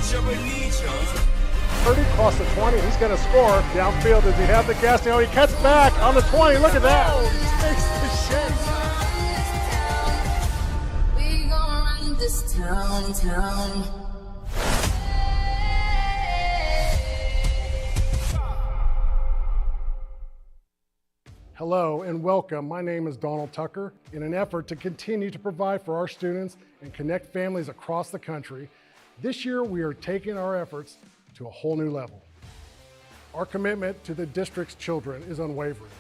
30 across the 20. He's going to score. Downfield, does he have the gas? No, he cuts back on the 20. Look at that. Takes the shake. We gon' run this town. Hello and welcome. My name is Donald Tucker. In an effort to continue to provide for our students and connect families across the country, this year we are taking our efforts to a whole new level. Our commitment to the district's children is unwavering.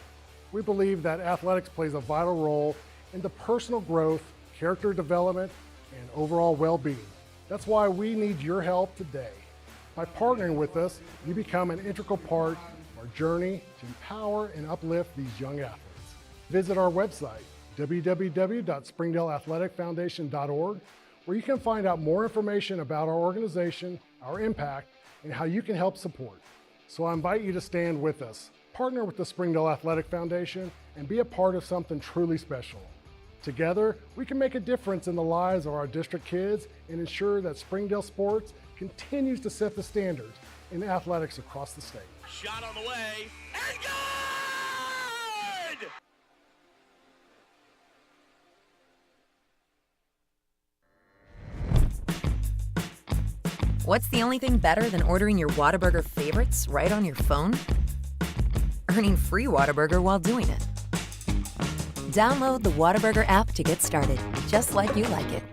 We believe that athletics plays a vital role in the personal growth, character development, and overall well-being. That's why we need your help today. By partnering with us, you become an integral part of our journey to empower and uplift these young athletes. Visit our website, www.springdaleathleticfoundation.org, where you can find out more information about our organization, our impact, and how you can help support. So I invite you to stand with us, partner with the Springdale Athletic Foundation, and be a part of something truly special. Together, we can make a difference in the lives of our district kids and ensure that Springdale sports continues to set the standards in athletics across the state. Shot on the way, and good! What's the only thing better than ordering your Whataburger favorites right on your phone? Earning free Whataburger while doing it. Download the Whataburger app to get started, just like you like it.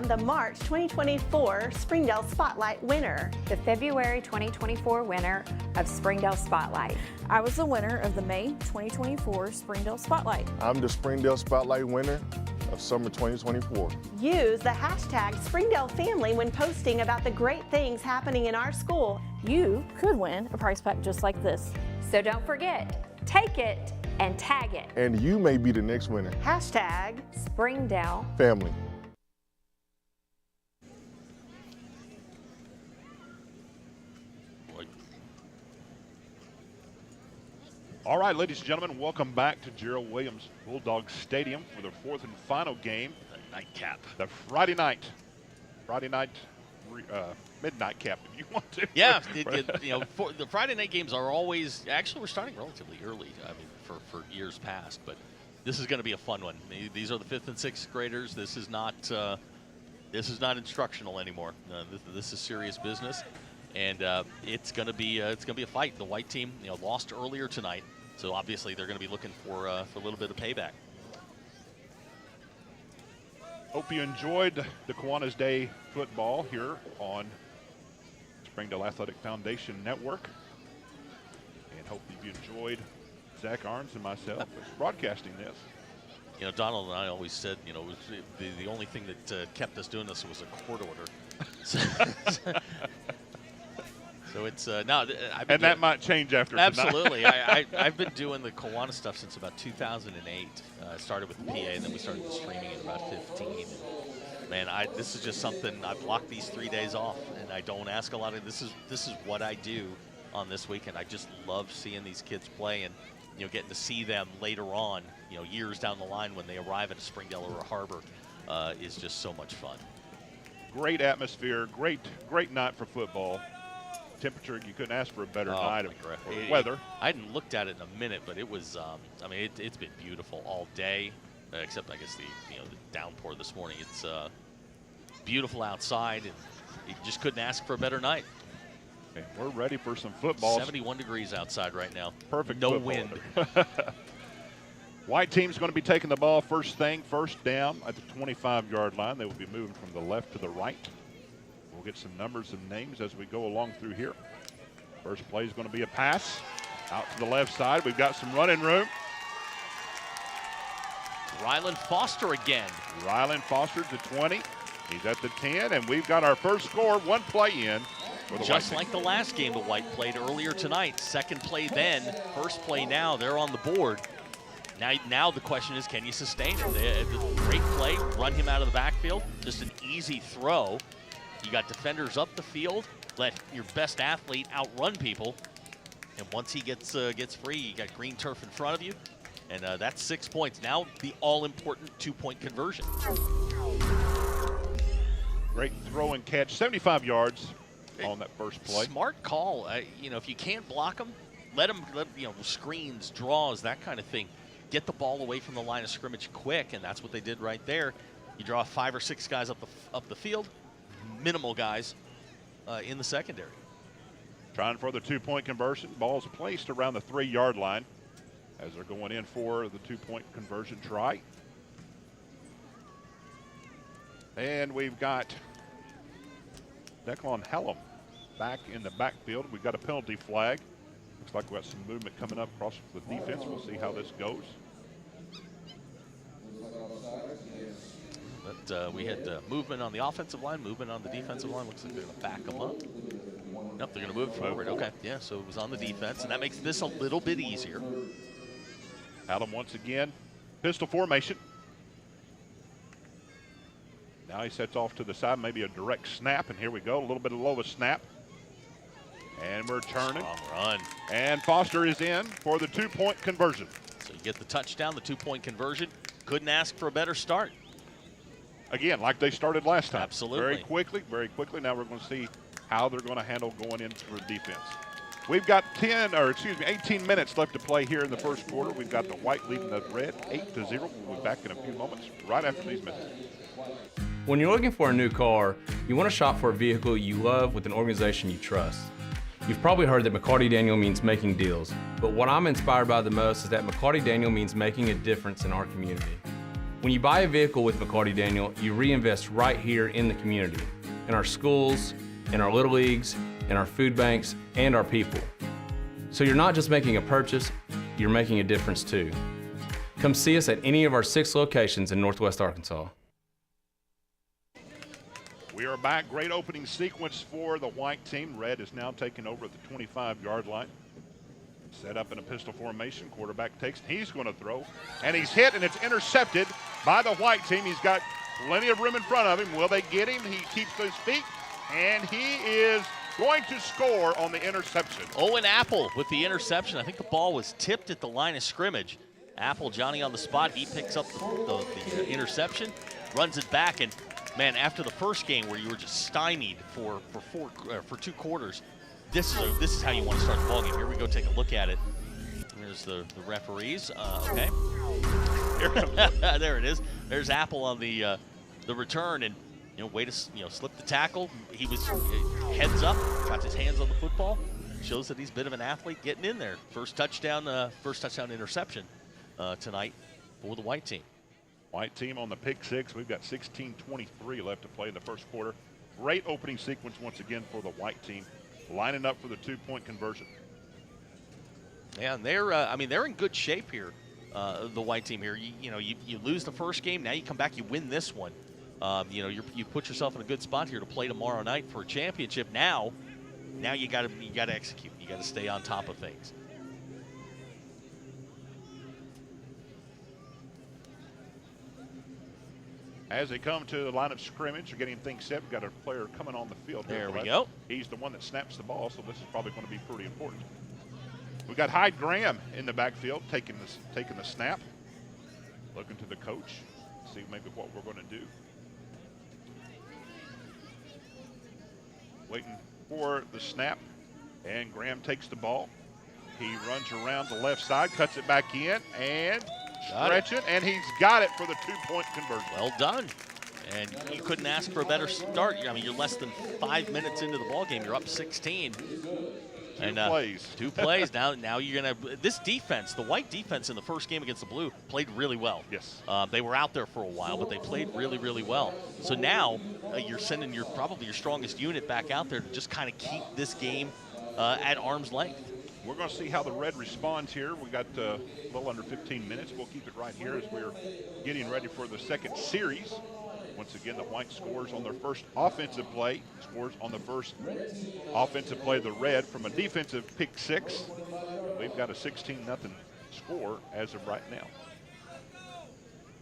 The March 2024 Springdale Spotlight winner. The February 2024 winner of Springdale Spotlight. I was the winner of the May 2024 Springdale Spotlight. I'm the Springdale Spotlight winner of Summer 2024. Use the hashtag Springdale Family when posting about the great things happening in our school. You could win a prize pack just like this. So don't forget, take it and tag it. And you may be the next winner. Hashtag Springdale Family. All right, ladies and gentlemen, welcome back to Gerald Williams Bulldog Stadium for the fourth and final game, the nightcap, the Friday night midnight cap, if you want to. Yeah, the Friday night games are always, actually we're starting relatively early, I mean, for years past, but this is going to be a fun one. These are the 5th and 6th graders. This is not instructional anymore. This is serious business, and it's going to be a fight. The white team, lost earlier tonight. So obviously they're going to be looking for a little bit of payback. Hope you enjoyed the Kiwanis Day football here on Springdale Athletic Foundation Network. And hope you enjoyed Zach Arns and myself broadcasting this. Donald and I always said, the only thing that kept us doing this was a court order. So it's now, and that might change after tonight. Absolutely. I've been doing the Kiwanis stuff since about 2008. Started with the PA, and then we started the streaming in about 15. And man, this is just something I block these 3 days off, and I don't ask a lot of. This is what I do on this weekend. I just love seeing these kids play, and getting to see them later on, years down the line when they arrive at a Springdale or a Harbor, is just so much fun. Great atmosphere, great night for football. Temperature, you couldn't ask for a better night of weather. I hadn't looked at it in a minute, but it was, it's been beautiful all day, except I guess the downpour this morning. It's beautiful outside, and you just couldn't ask for a better night. And we're ready for some football. 71 degrees outside right now. Perfect. No football. wind. White team's going to be taking the ball first down at the 25-yard line. They will be moving from the left to the right. We'll get some numbers and names as we go along through here. First play is going to be a pass out to the left side. We've got some running room. Ryland Foster again. Ryland Foster to 20. He's at the 10, and we've got our first score, one play in. For the Just White like the last game the White played earlier tonight. Second play then, first play now, they're on the board. Now the question is, can you sustain it? Great play, run him out of the backfield, just an easy throw. You got defenders up the field, let your best athlete outrun people, and once he gets free, you got green turf in front of you, and that's 6 points. Now the all-important 2-point conversion. Great throw and catch, 75 yards on that first play. Smart call. You know, if you can't block them, let them, screens, draws, that kind of thing. Get the ball away from the line of scrimmage quick, and that's what they did right there. You draw 5 or 6 guys up the field, minimal guys in the secondary. Trying for the 2-point conversion. Ball's placed around the 3-yard line as they're going in for the 2-point conversion try. And we've got Declan Hallam back in the backfield. We've got a penalty flag. Looks like we've got some movement coming up across the defense. We'll see how this goes. But we had movement on the offensive line, movement on the defensive line. Looks like they're going to back them up. Nope, they're going to move forward. Okay, yeah, so it was on the defense, and that makes this a little bit easier. Hallam once again, pistol formation. Now he sets off to the side, maybe a direct snap, and here we go, a little bit of low snap. And we're turning. Strong run. And Foster is in for the 2-point conversion. So you get the touchdown, the 2-point conversion. Couldn't ask for a better start. Again, like they started last time. Absolutely. Very quickly. Now we're going to see how they're going to handle going into the defense. We've got 18 minutes left to play here in the first quarter. We've got the White leading the Red 8-0. We'll be back in a few moments right after these messages. When you're looking for a new car, you want to shop for a vehicle you love with an organization you trust. You've probably heard that McCarty Daniel means making deals, but what I'm inspired by the most is that McCarty Daniel means making a difference in our community. When you buy a vehicle with McCarty Daniel, you reinvest right here in the community, in our schools, in our little leagues, in our food banks, and our people. So you're not just making a purchase, you're making a difference too. Come see us at any of our 6 locations in Northwest Arkansas. We are back. Great opening sequence for the White team. Red is now taking over at the 25-yard line. Set up in a pistol formation. Quarterback takes. He's going to throw. And he's hit, and it's intercepted by the White team. He's got plenty of room in front of him. Will they get him? He keeps his feet, and he is going to score on the interception. Owen Apple with the interception. I think the ball was tipped at the line of scrimmage. Apple, Johnny on the spot. He picks up the interception, runs it back, and man, after the first game where you were just stymied for 2 quarters, this is how you want to start the ballgame. Here we go, take a look at it. There's the referees. Okay, there it is. There's Apple on the return, and way to slip the tackle. He was heads up, got his hands on the football. Shows that he's a bit of an athlete getting in there. First touchdown interception tonight for the White team. White team on the pick 6. We've got 16:23 left to play in the first quarter. Great opening sequence once again for the White team, lining up for the 2-point conversion. Yeah, and they're in good shape here. The White team here. You lose the first game, now you come back, you win this one. You put yourself in a good spot here to play tomorrow night for a championship. Now you got to execute. You got to stay on top of things. As they come to the line of scrimmage, they're getting things set. We've got a player coming on the field. There we go. He's the one that snaps the ball, so this is probably going to be pretty important. We've got Hyde Graham in the backfield taking the snap. Looking to the coach, see maybe what we're going to do. Waiting for the snap, and Graham takes the ball. He runs around the left side, cuts it back in, and stretching, and he's got it for the 2-point conversion. Well done. And you couldn't ask for a better start. I mean, you're less than 5 minutes into the ball game. You're up 16. Two plays. Now you're gonna. This defense, the White defense in the first game against the Blue, played really well. Yes. They were out there for a while, but they played really, really well. So now you're sending probably your strongest unit back out there to just kind of keep this game at arm's length. We're going to see how the Red responds here. We got a little under 15 minutes. We'll keep it right here as we're getting ready for the second series. Once again, the white scores on their first offensive play, scores on the first offensive play of the red from a defensive pick six. We've got a 16-0 score as of right now.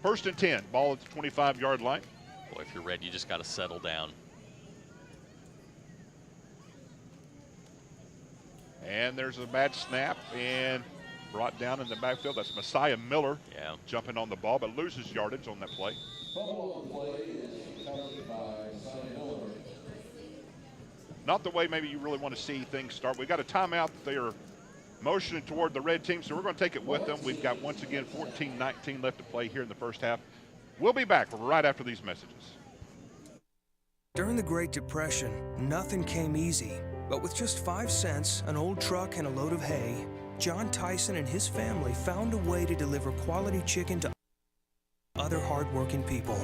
1st and 10, ball at the 25-yard line. Boy, if you're red, you just got to settle down. And there's a bad snap and brought down in the backfield. That's Messiah Miller jumping on the ball, but loses yardage on that play. Not the way maybe you really want to see things start. We've got a timeout that they are motioning toward the red team, so we're going to take it with them. We've got, once again, 14-19 left to play here in the first half. We'll be back right after these messages. During the Great Depression, nothing came easy. But with just 5 cents, an old truck, and a load of hay, John Tyson and his family found a way to deliver quality chicken to other hardworking people.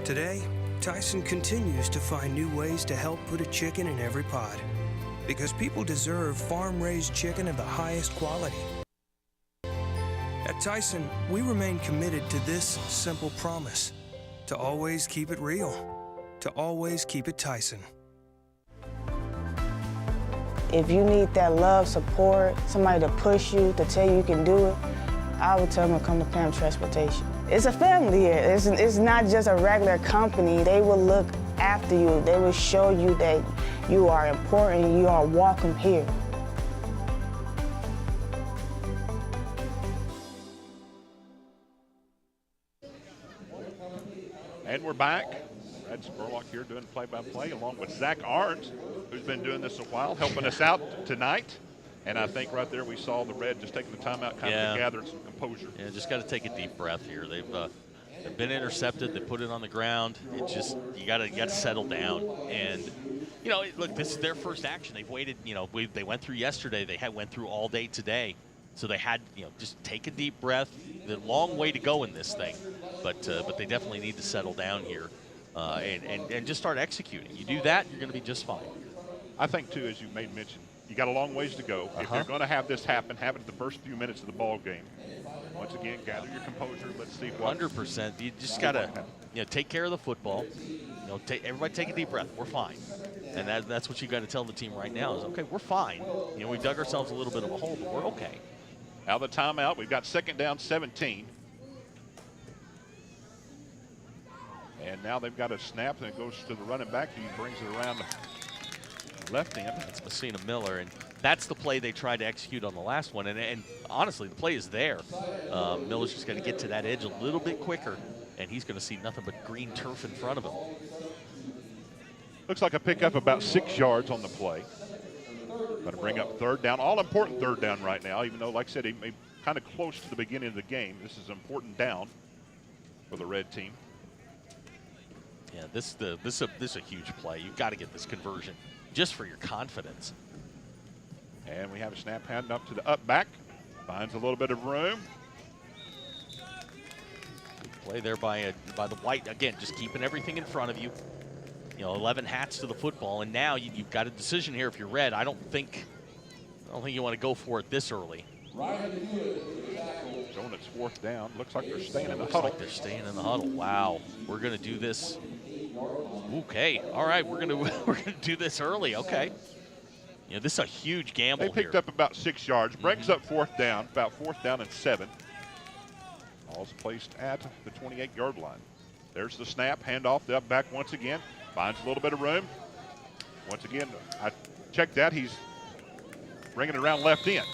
Today, Tyson continues to find new ways to help put a chicken in every pot. Because people deserve farm-raised chicken of the highest quality. At Tyson, we remain committed to this simple promise: to always keep it real, to always keep it Tyson. If you need that love, support, somebody to push you, to tell you can do it, I would tell them to come to Pam Transportation. It's a family here. It's not just a regular company. They will look after you. They will show you that you are important, you are welcome here. And we're back. Brad Spurlock here doing play-by-play along with Zach Arndt, who's been doing this a while, helping us out tonight. And I think right there we saw the red just taking the timeout, kind of to gather some composure. Yeah, just got to take a deep breath here. They've been intercepted. They put it on the ground. It just you got to settle down. And you know, look, this is their first action. They've waited. You know, they went through yesterday. They went through all day today. So they had, you know, just take a deep breath. The long way to go in this thing, but they definitely need to settle down here and just start executing. You do that, you're going to be just fine. I think too, as you made mention, you got a long ways to go. If you're going to have this happen, have it the first few minutes of the ball game. Once again, gather your composure. Let's see what. 100%. You just got to, you know, take care of the football. You know, everybody take a deep breath. We're fine. And that's what you got to tell the team right now is, okay, we're fine. You know, we dug ourselves a little bit of a hole, but we're okay. Out of the timeout, we've got 2nd down, 17. And now they've got a snap that goes to the running back. He brings it around the left hand. That's Messina Miller, and that's the play they tried to execute on the last one. And honestly, the play is there. Miller's just going to get to that edge a little bit quicker, and he's going to see nothing but green turf in front of him. Looks like a pickup about 6 yards on the play. Going to bring up 3rd down, all important 3rd down right now, even though, like I said, he may kind of close to the beginning of the game. This is an important down for the red team. Yeah, this is a huge play. You've got to get this conversion just for your confidence. And we have a snap hand up to the up back. Finds a little bit of room. Play there by the white. Again, just keeping everything in front of you. You know, 11 hats to the football, and now you've got a decision here. If you're red, I don't think you want to go for it this early. Showing it's 4th down. Looks like they're staying in the huddle. Like they're staying in the huddle. Wow, we're gonna do this. Okay, all right, we're gonna do this early. Okay. You know, this is a huge gamble. They picked up about 6 yards. Brings up 4th down, about 4th down and 7. Ball's placed at the 28-yard line. There's the snap, handoff, the up back once again. Finds a little bit of room. Once again, I checked that. He's bringing it around left end.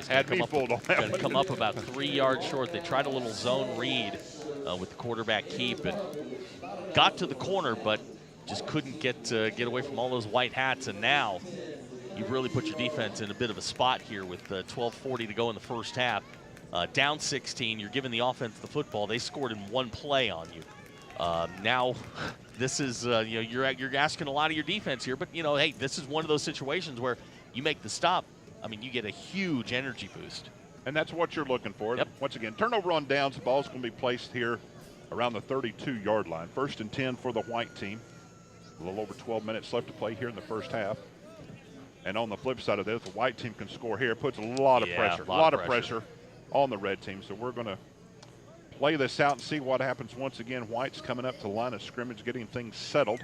Yeah, had me fooled on that one. Going to come up about 3 yards short. They tried a little zone read with the quarterback keep and got to the corner, but just couldn't get away from all those white hats. And now you've really put your defense in a bit of a spot here with 12:40 to go in the first half. Down 16, you're giving the offense the football. They scored in one play on you. Now, this is, you know, you're asking a lot of your defense here, but, you know, hey, this is one of those situations where you make the stop. I mean, you get a huge energy boost. And that's what you're looking for. Yep. Once again, turnover on downs. The ball's going to be placed here around the 32-yard line. 1st and 10 for the white team. A little over 12 minutes left to play here in the first half. And on the flip side of this, the white team can score here. Puts a lot of pressure, a lot of pressure on the red team. So we're going to play this out and see what happens once again. White's coming up to the line of scrimmage, getting things settled.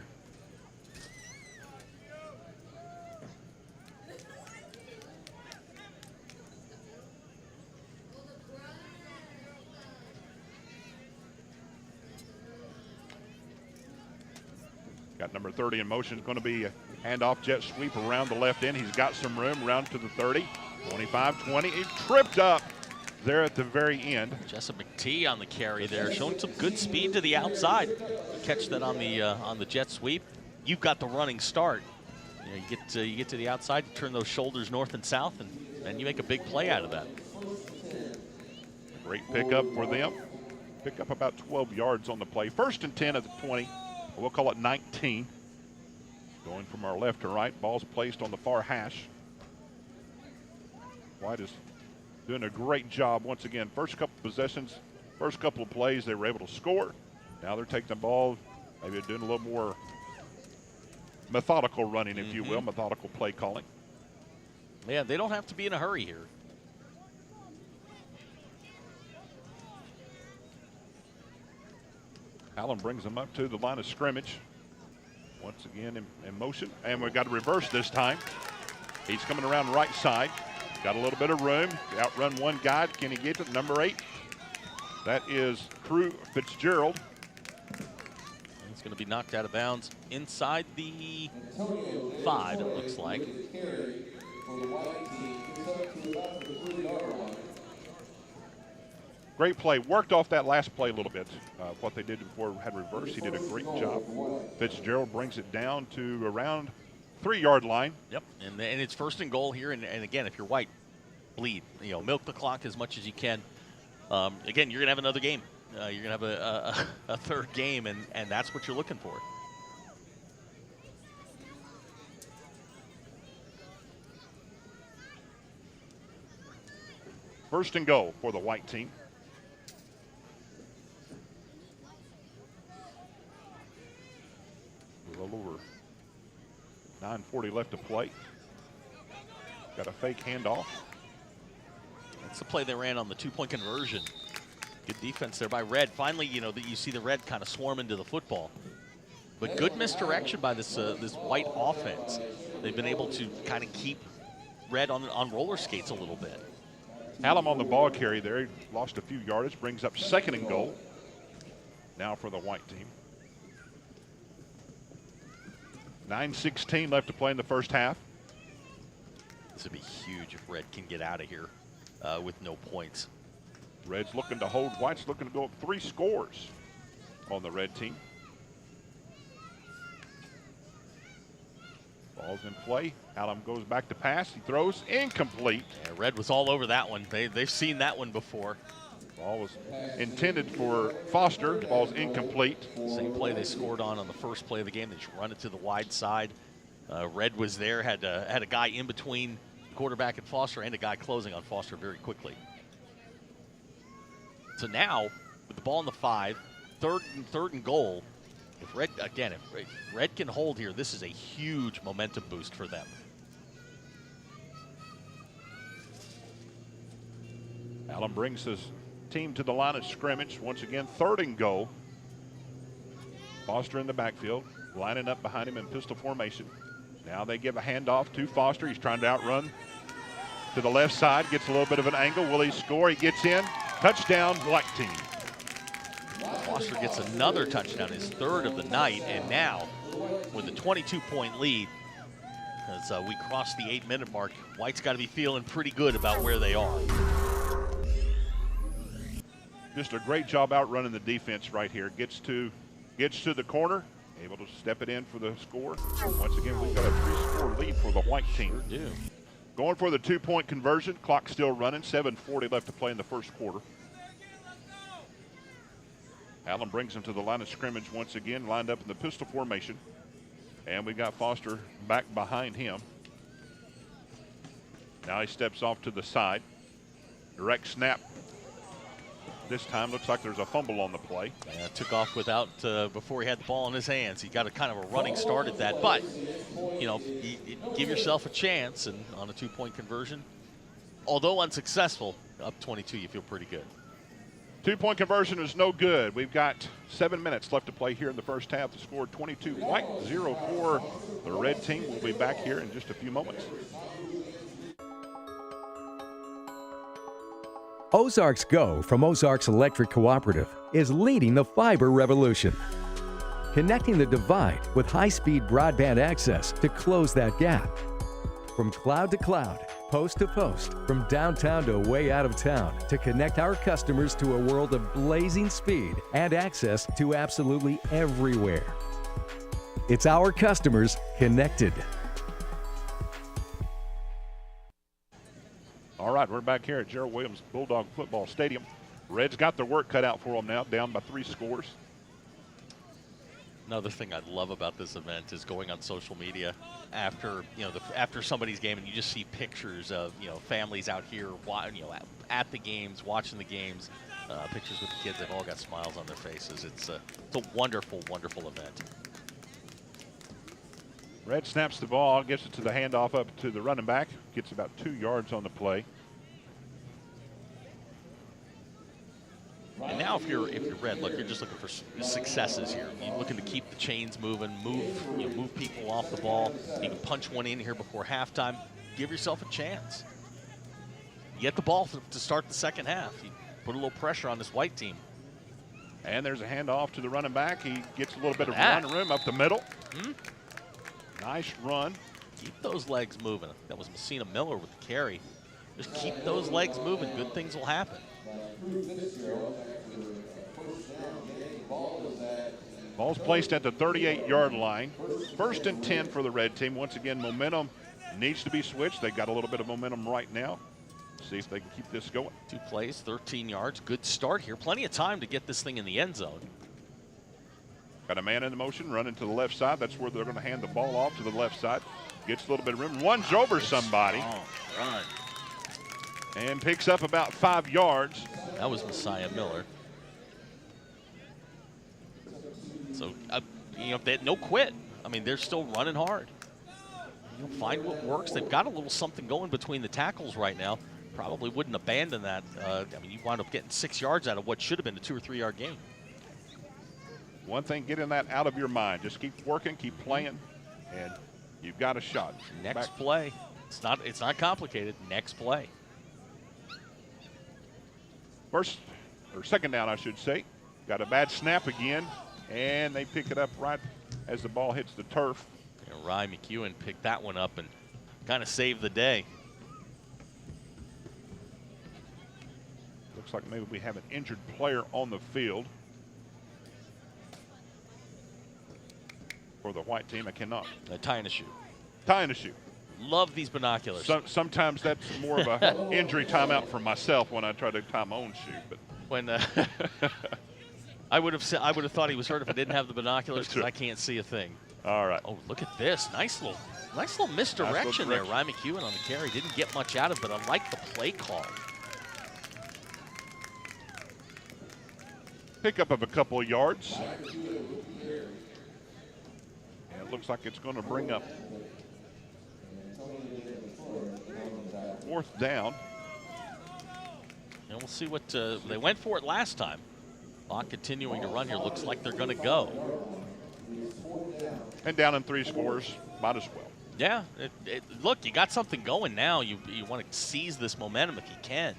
Got number 30 in motion. It's going to be a handoff jet sweep around the left end. He's got some room around to the 30, 25, 20. He tripped up there at the very end. Jessup McTee on the carry there, showing some good speed to the outside. Catch that on the jet sweep. You've got the running start. You get to the outside, you turn those shoulders north and south, and you make a big play out of that. Great pickup for them. Pick up about 12 yards on the play. 1st and 10 at the 20. We'll call it 19. Going from our left to right. Ball's placed on the far hash. White is doing a great job once again. First couple possessions, first couple of plays, they were able to score. Now they're taking the ball, maybe doing a little more methodical running, if you will, methodical play calling. Yeah, they don't have to be in a hurry here. Allen brings them up to the line of scrimmage. Once again in motion. And we've got a reverse this time. He's coming around right side. Got a little bit of room. Outrun one guy. Can he get to number 8? That is Crew Fitzgerald. It's going to be knocked out of bounds inside the 5, it looks like. Great play. Worked off that last play a little bit. What they did before had reverse. He did a great job. Fitzgerald brings it down to around 3-yard line. Yep, and it's 1st and goal here. And again, if you're White, bleed. Milk the clock as much as you can. Again, you're going to have another game. You're going to have a 3rd game, and that's what you're looking for. First and goal for the White team. A little over 9:40 left to play. Got a fake handoff. That's the play they ran on the 2-point conversion. Good defense there by Red. Finally, that you see the Red kind of swarm into the football. But good misdirection by this White offense. They've been able to kind of keep Red on roller skates a little bit. Hallam on the ball carry there. He lost a few yardage. Brings up 2nd and goal. Now for the White team. 9:16 left to play in the first half. This would be huge if Red can get out of here with no points. Red's looking to hold. White's looking to go up 3 scores on the Red team. Ball's in play. Hallam goes back to pass. He throws incomplete. Yeah, Red was all over that one. They've seen that one before. Ball was intended for Foster. Ball's incomplete. Same play they scored on the first play of the game. They just run it to the wide side. Red was there, had a guy in between quarterback and Foster and a guy closing on Foster very quickly. So now, with the ball in the 5, third and goal, if Red can hold here, this is a huge momentum boost for them. Allen brings his team to the line of scrimmage. Once again, 3rd and goal. Foster in the backfield, lining up behind him in pistol formation. Now they give a handoff to Foster. He's trying to outrun to the left side, gets a little bit of an angle. Will he score? He gets in. Touchdown, White team. Foster gets another touchdown, his 3rd of the night, and now with a 22-point lead, as we cross the 8-minute mark, White's got to be feeling pretty good about where they are. Just a great job outrunning the defense right here. Gets to the corner, able to step it in for the score. Once again, we've got a 3-score lead for the White team. Sure do. Going for the 2-point conversion. Clock still running. 7:40 left to play in the first quarter. Allen brings him to the line of scrimmage once again, lined up in the pistol formation. And we got Foster back behind him. Now he steps off to the side. Direct snap. This time looks like there's a fumble on the play. Yeah, took off without before he had the ball in his hands. He got a kind of a running start at that, but you give yourself a chance, and on a 2-point conversion, although unsuccessful, up 22, you feel pretty good. Two-point conversion is no good. We've got 7 minutes left to play here in the first half. The score 22 white, 0 for the red team. We'll be back here in just a few moments. Ozarks Go from Ozarks Electric Cooperative is leading the fiber revolution, connecting the divide with high-speed broadband access to close that gap. From cloud to cloud, post to post, from downtown to way out of town, to connect our customers to a world of blazing speed and access to absolutely everywhere. It's our customers connected. All right, we're back here at Gerald Williams Bulldog Football Stadium. Reds got their work cut out for them now, down by 3 scores. Another thing I love about this event is going on social media after after somebody's game, and you just see pictures of families out here, at the games, watching the games, pictures with the kids. They've all got smiles on their faces. It's a wonderful, wonderful event. Red snaps the ball, gets it to the handoff up to the running back, gets about 2 yards on the play. And now, if you're Red, look, you're just looking for successes here. You're looking to keep the chains moving, move people off the ball. You can punch one in here before halftime. Give yourself a chance. You get the ball to start the second half. You put a little pressure on this white team. And there's a handoff to the running back. He gets a little bit of run room up the middle. Nice run. Keep those legs moving. That was Messina Miller with the carry. Just keep those legs moving. Good things will happen. Ball's placed at the 38-yard line. 1st and 10 for the red team. Once again, momentum needs to be switched. They got a little bit of momentum right now. See if they can keep this going. 2 plays, 13 yards. Good start here. Plenty of time to get this thing in the end zone. Got a man in the motion, running to the left side. That's where they're going to hand the ball off to the left side. Gets a little bit of room. Runs over somebody. Run. And picks up about 5 yards. That was Messiah Miller. So, no quit. I mean, they're still running hard. Find what works. They've got a little something going between the tackles right now. Probably wouldn't abandon that. I mean, you wind up getting 6 yards out of what should have been a 2 or 3 yard game. One thing, getting that out of your mind. Just keep working, keep playing, and you've got a shot. Next play. It's not complicated. Next play. Second down, I should say. Got a bad snap again, and they pick it up right as the ball hits the turf. And Ryan McEwen picked that one up and kind of saved the day. Looks like maybe we have an injured player on the field for the white team. I cannot. Tying a shoe. Tying a shoe. Love these binoculars. Sometimes that's more of an injury timeout for myself when I try to tie my own shoe. But when I would have thought he was hurt if I didn't have the binoculars, because I can't see a thing. All right. Oh, look at this. Nice little misdirection there. Ryan McEwen on the carry. Didn't get much out of it, but I like the play call. Pickup of a couple of yards. And it looks like it's going to bring up 4th down. And we'll see what they went for it last time. Clock continuing to run here. Looks like they're going to go. And down in 3 scores, might as well. Yeah. Look, you got something going now. You want to seize this momentum if you can.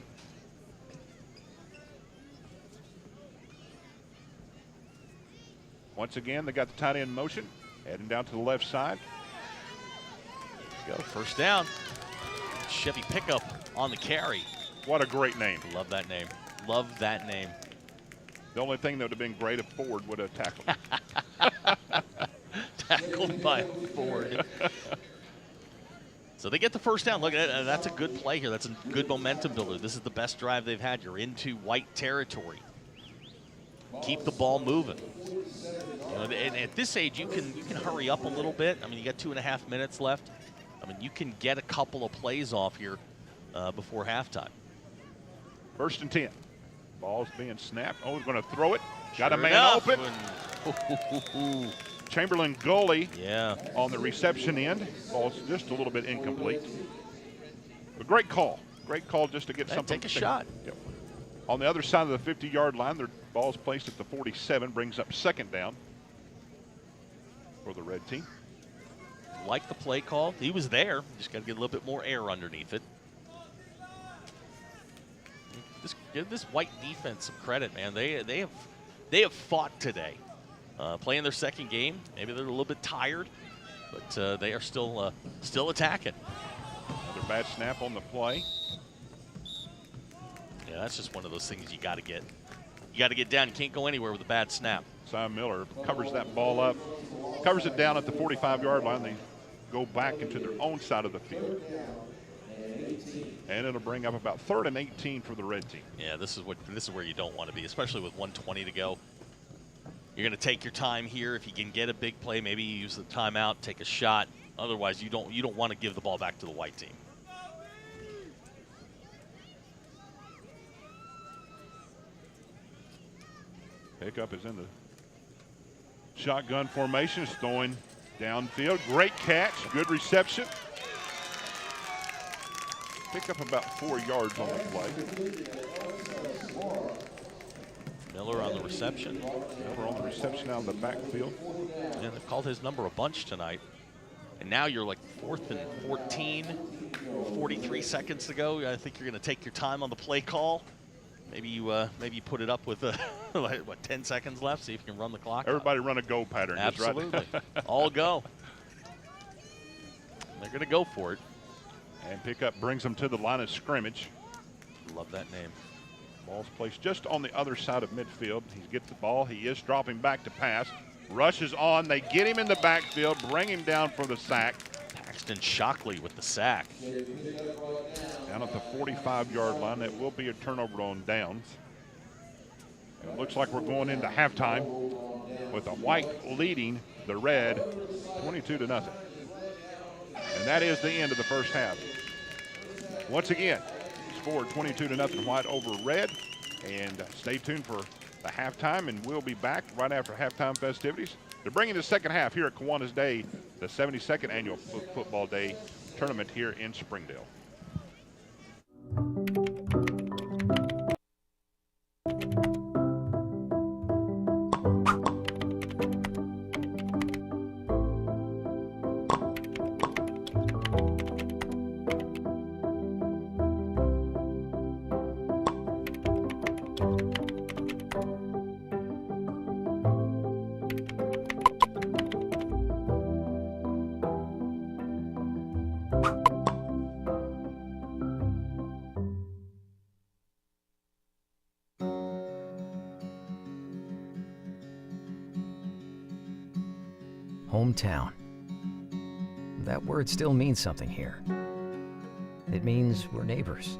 Once again, they got the tight end in motion. Heading down to the left side. Go. First down. Chevy pickup on the carry. What a great name. Love that name. Love that name. The only thing that would have been great if Ford would have tackled. Tackled by Ford. So they get the first down. Look at that. That's a good play here. That's a good momentum builder. This is the best drive they've had. You're into white territory. Keep the ball moving. And at this age, you can hurry up a little bit. I mean, you got 2.5 minutes left. I mean, you can get a couple of plays off here before halftime. 1st and 10. Ball's being snapped. Oh, he's going to throw it. Got Sure a man enough. open. Chamberlain Gully on the reception end. Ball's just a little bit incomplete. But great call. Great call just to get something. Take a shot. Yep. On the other side of the 50-yard line, their ball's placed at the 47, brings up second down for the red team. Like the play call. He was there. Just got to get a little bit more air underneath it. Give this white defense some credit, man. They have fought today. Playing their second game. Maybe they're a little bit tired, but they are still attacking. Another bad snap on the play. Yeah, that's just one of those things you got to get. You got to get down. You can't go anywhere with a bad snap. Simon Miller covers that ball up, covers it down at the 45-yard line. They go back into their own side of the field. And it'll bring up about 3rd and 18 for the red team. Yeah, this is where you don't want to be, especially with 1:20 to go. You're going to take your time here. If you can get a big play, maybe you use the timeout, take a shot. Otherwise, you don't want to give the ball back to the white team. Pickup is in the shotgun formation, is throwing downfield. Great catch, good reception. Pick up about 4 yards on the play. Miller on the reception. Miller on the reception out of the backfield. Yeah, they've called his number a bunch tonight. And now you're like 4th and 14, 43 seconds to go. I think you're going to take your time on the play call. Maybe you put it up with what, 10 seconds left. See if you can run the clock. Everybody run a go pattern. Absolutely, all go. They're going to go for it. And pickup brings them to the line of scrimmage. Love that name. Ball's placed just on the other side of midfield. He gets the ball. He is dropping back to pass. Rushes on. They get him in the backfield, bring him down for the sack. Paxton Shockley with the sack. Down at the 45-yard line. That will be a turnover on downs. And it looks like we're going into halftime with the white leading the red 22-0. And that is the end of the first half. Once again, scored 22-0 white over red. And stay tuned for the halftime, and we'll be back right after halftime festivities to bring in the second half here at Kiwanis Day, the 72nd annual Football Day tournament here in Springdale. Hometown. That word still means something here. It means we're neighbors.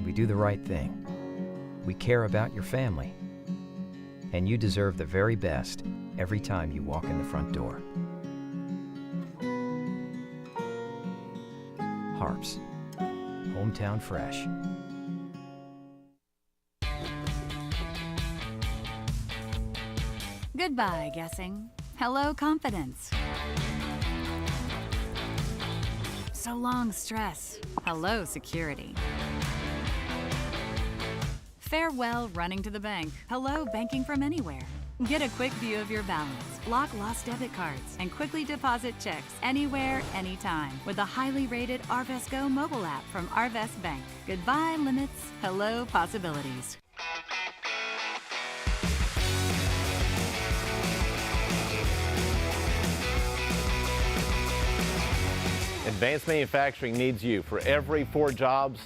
We do the right thing. We care about your family. And you deserve the very best every time you walk in the front door. Harps. Hometown fresh. Goodbye, guessing. Hello, confidence. So long, stress. Hello, security. Farewell, running to the bank. Hello, banking from anywhere. Get a quick view of your balance, block lost debit cards, and quickly deposit checks anywhere, anytime with the highly rated Arvest Go mobile app from Arvest Bank. Goodbye, limits. Hello, possibilities. Advanced Manufacturing needs you. For every 4 jobs,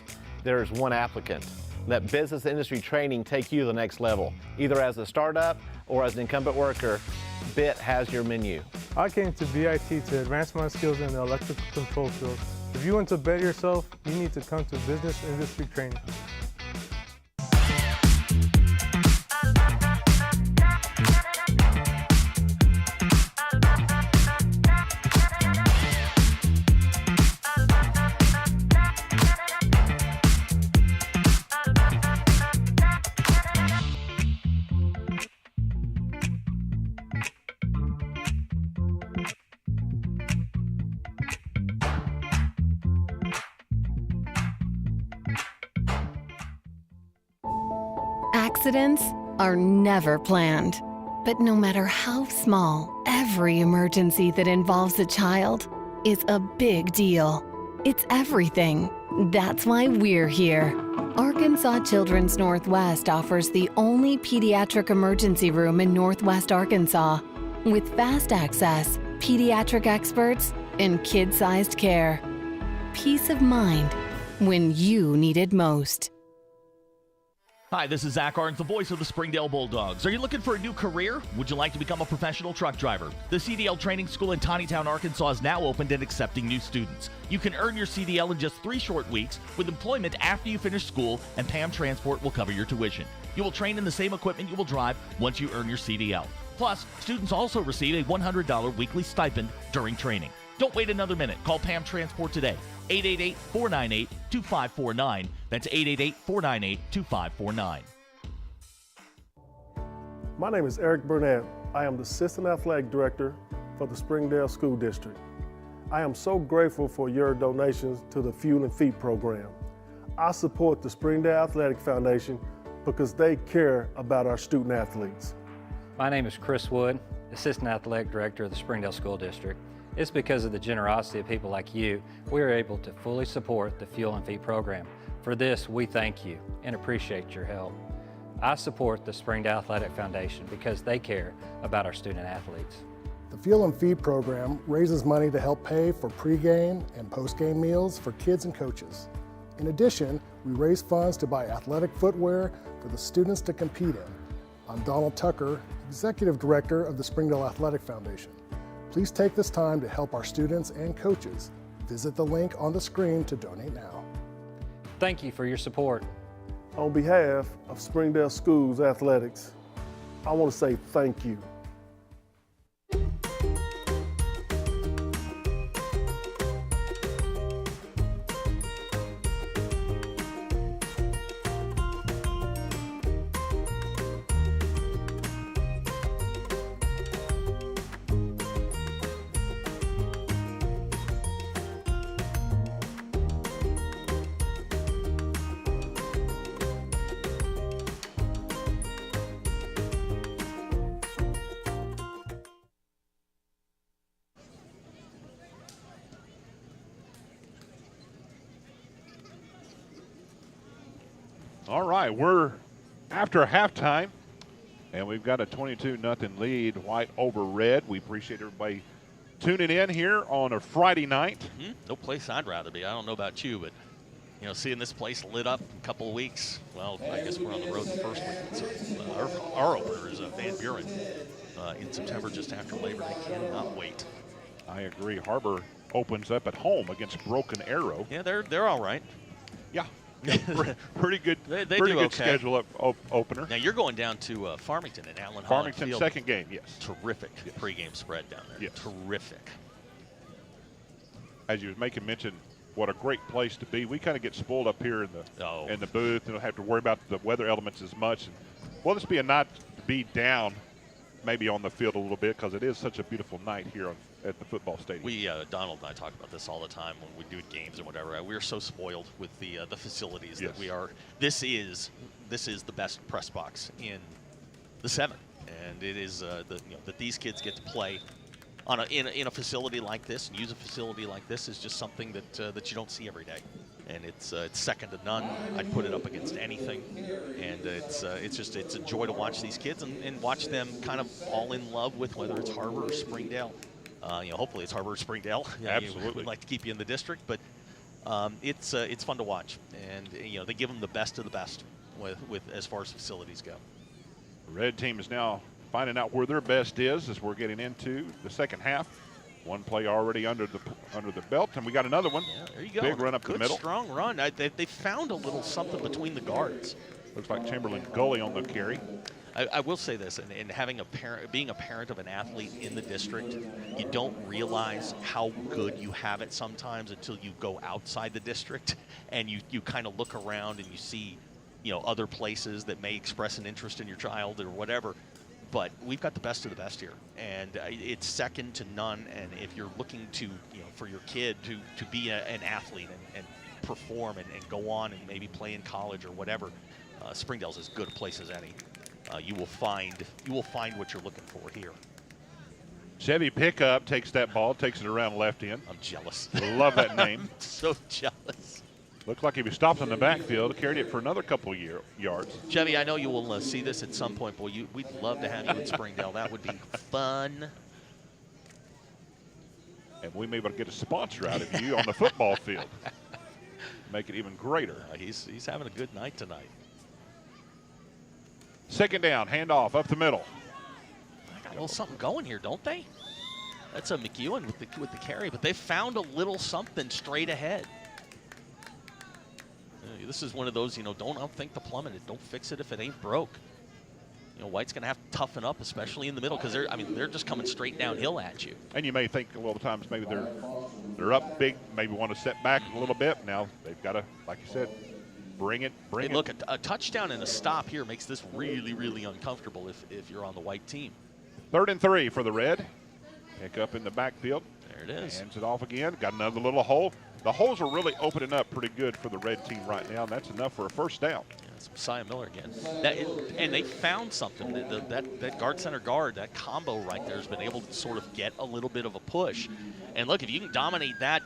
there's 1 applicant. Let business industry training take you to the next level. Either as a startup or as an incumbent worker, BIT has your menu. I came to BIT to advance my skills in the electrical control field. If you want to better yourself, you need to come to business industry training. Accidents are never planned. But no matter how small, every emergency that involves a child is a big deal. It's everything. That's why we're here. Arkansas Children's Northwest offers the only pediatric emergency room in Northwest Arkansas with fast access, pediatric experts, and kid-sized care. Peace of mind when you need it most. Hi, this is Zach Arns, the voice of the Springdale Bulldogs. Are you looking for a new career? Would you like to become a professional truck driver? The CDL Training School in Tawnytown, Arkansas is now opened and accepting new students. You can earn your CDL in just 3 short weeks with employment after you finish school, and PAM Transport will cover your tuition. You will train in the same equipment you will drive once you earn your CDL. Plus, students also receive a $100 weekly stipend during training. Don't wait another minute. Call PAM Transport today. 888-498-2549. That's 888-498-2549. My name is Eric Burnett. I am the Assistant Athletic Director for the Springdale School District. I am so grateful for your donations to the Fuel and Feed program. I support the Springdale Athletic Foundation because they care about our student athletes. My name is Chris Wood, Assistant Athletic Director of the Springdale School District. It's because of the generosity of people like you, we are able to fully support the Fuel and Feed program. For this, we thank you and appreciate your help. I support the Springdale Athletic Foundation because they care about our student athletes. The Fuel and Feed program raises money to help pay for pregame and postgame meals for kids and coaches. In addition, we raise funds to buy athletic footwear for the students to compete in. I'm Donald Tucker, Executive Director of the Springdale Athletic Foundation. Please take this time to help our students and coaches. Visit the link on the screen to donate now. Thank you for your support. On behalf of Springdale Schools Athletics, I want to say thank you. All right, we're after halftime, and we've got a 22-0 lead, white over red. We appreciate everybody tuning in here on a Friday night. No place I'd rather be. I don't know about you, but seeing this place lit up in a couple of weeks. Well, I guess we're on the road the first week. So, our opener is Van Buren in September, just after Labor Day. Cannot wait. I agree. Harbor opens up at home against Broken Arrow. Yeah, they're all right. Yeah. Pretty good. They pretty do good okay. schedule opener. Now you're going down to Farmington and Allen Holland Farmington Field. second game, yes. Terrific pregame spread down there. Yes. Terrific. As you was making mention, what a great place to be. We kind of get spoiled up here in the booth and don't have to worry about the weather elements as much. And, well, this be a night to be down, maybe on the field a little bit, because it is such a beautiful night here at the football stadium. We Donald and I talk about this all the time when we do games and whatever. We're so spoiled with the facilities that we are. This is the best press box in the 7, and it is that these kids get to play in a facility like this and use a facility like this is just something that you don't see every day, and it's second to none. I'd put it up against anything, and it's a joy to watch these kids and watch them kind of fall in love with whether it's Harbor or Springdale. Hopefully it's Harbor or Springdale. Absolutely. We'd like to keep you in the district, but it's fun to watch, and they give them the best of the best with as far as facilities go. The red team is now finding out where their best is as we're getting into the second half. One play already under the belt, and we got another one. Yeah, there you go. Big run up the middle. Strong run. They found a little something between the guards. Looks like Chamberlain Gully on the carry. I will say this, and having being a parent of an athlete in the district, you don't realize how good you have it sometimes until you go outside the district and you kind of look around and you see, other places that may express an interest in your child or whatever. But we've got the best of the best here, and it's second to none. And if you're looking to, for your kid to be an athlete and perform and go on and maybe play in college or whatever, Springdale's as good a place as any. You will find what you're looking for here. Chevy Pickup takes that ball, takes it around left end. I'm jealous. Love that name. I'm so jealous. Looked like if he stopped in the backfield, carried it for another couple of yards. Chevy, I know you will see this at some point, boy. We'd love to have you in Springdale. That would be fun. And we may be able to get a sponsor out of you on the football field. Make it even greater. He's having a good night tonight. Second down, handoff up the middle. Got a little something going here, don't they? That's a McEwen with the carry, but they found a little something straight ahead. This is one of those, don't outthink the plumbing. Don't fix it if it ain't broke. White's going to have to toughen up, especially in the middle, because they're just coming straight downhill at you. And you may think a lot of times maybe they're up big, maybe want to set back a little bit. Now they've got to, like you said, bring it. Look, a touchdown and a stop here makes this really, really uncomfortable if you're on the white team. 3rd and 3 for the red. Pick up in the backfield. There it is. Hands it off again. Got another little hole. The holes are really opening up pretty good for the red team right now, and that's enough for a first down. Yeah, it's Messiah Miller again. And they found something. That guard center guard, that combo right there has been able to sort of get a little bit of a push. And look, if you can dominate that,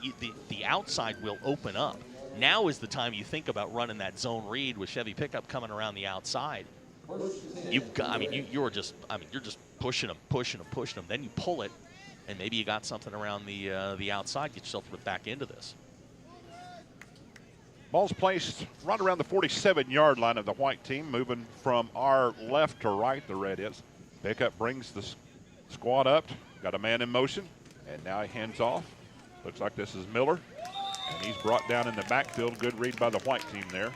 the outside will open up. Now is the time you think about running that zone read with Chevy Pickup coming around the outside. You're just pushing them. Then you pull it, and maybe you got something around the outside. Get yourself back into this. Ball's placed right around the 47-yard line of the white team, moving from our left to right, the red is. Pickup brings the squad up, got a man in motion, and now he hands off. Looks like this is Miller, and he's brought down in the backfield. Good read by the white team there.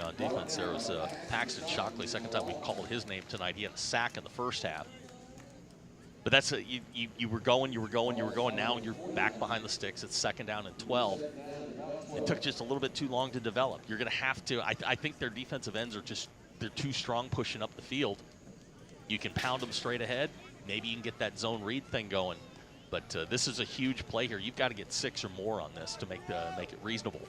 On defense, there was Paxton Shockley. Second time we called his name tonight. He had a sack in the first half. But that's you were going. Now you're back behind the sticks. It's 2nd down and 12. It took just a little bit too long to develop. You're going to have to. I think their defensive ends they're too strong pushing up the field. You can pound them straight ahead. Maybe you can get that zone read thing going. But this is a huge play here. You've got to get 6 or more on this to make it reasonable.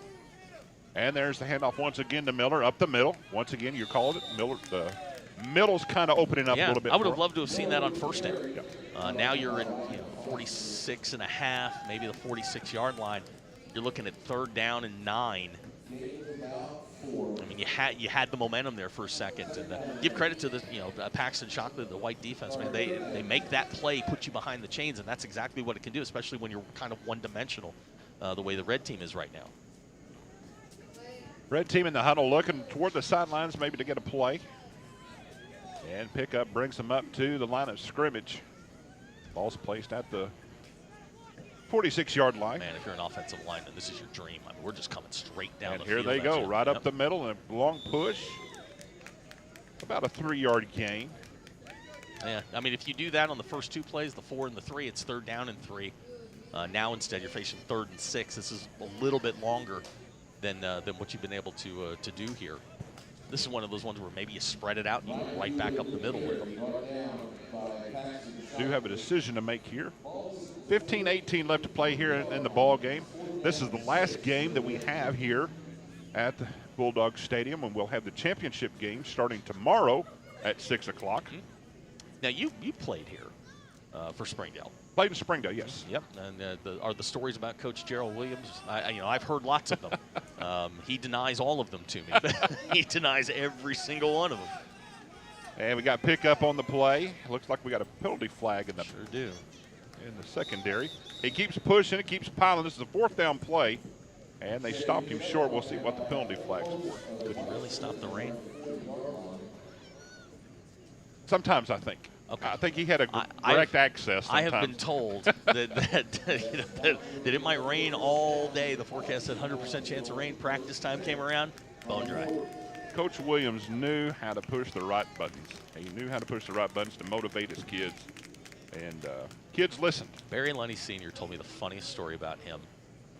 And there's the handoff once again to Miller up the middle. Once again, you called it. Miller. The middle's kind of opening up a little bit. I would have loved to have seen that on first down. Yeah. Now you're at 46 and a half, maybe the 46-yard line. You're looking at 3rd down and 9. You had the momentum there for a second, and give credit to the Paxton Shockley, the white defense. Man, they make that play, put you behind the chains, and that's exactly what it can do, especially when you're kind of one-dimensional, the way the red team is right now. Red team in the huddle looking toward the sidelines maybe to get a play. And Pickup brings them up to the line of scrimmage. Ball's placed at the 46-yard line. Man, if you're an offensive lineman, this is your dream. We're just coming straight down and the field. And here they go, right up the middle, and a long push. About a 3-yard gain. Yeah, if you do that on the first 2 plays, the 4 and the 3, it's 3rd down and 3. Now instead you're facing 3rd and 6. This is a little bit longer than what you've been able to do here. This is one of those ones where maybe you spread it out and you go right back up the middle with them. Do have a decision to make here. 15-18 left to play here in the ball game. This is the last game that we have here at the Bulldog Stadium, and we'll have the championship game starting tomorrow at 6 o'clock. Now you played here for Springdale. Played in Springdale, yes. Yep, and are the stories about Coach Gerald Williams? I've heard lots of them. He denies all of them to me. He denies every single one of them. And we got Pickup on the play. Looks like we got a penalty flag in the secondary. He keeps pushing, it keeps piling. This is a 4th down play, and they stopped him short. We'll see what the penalty flag's for. Could he really stop the rain? Sometimes I think. Okay. I think he had a direct access sometimes. I have been told that it might rain all day. The forecast said 100% chance of rain. Practice time came around, bone dry. Coach Williams knew how to push the right buttons. He knew how to push the right buttons to motivate his kids, and kids listened. Barry Lunny Sr. told me the funniest story about him,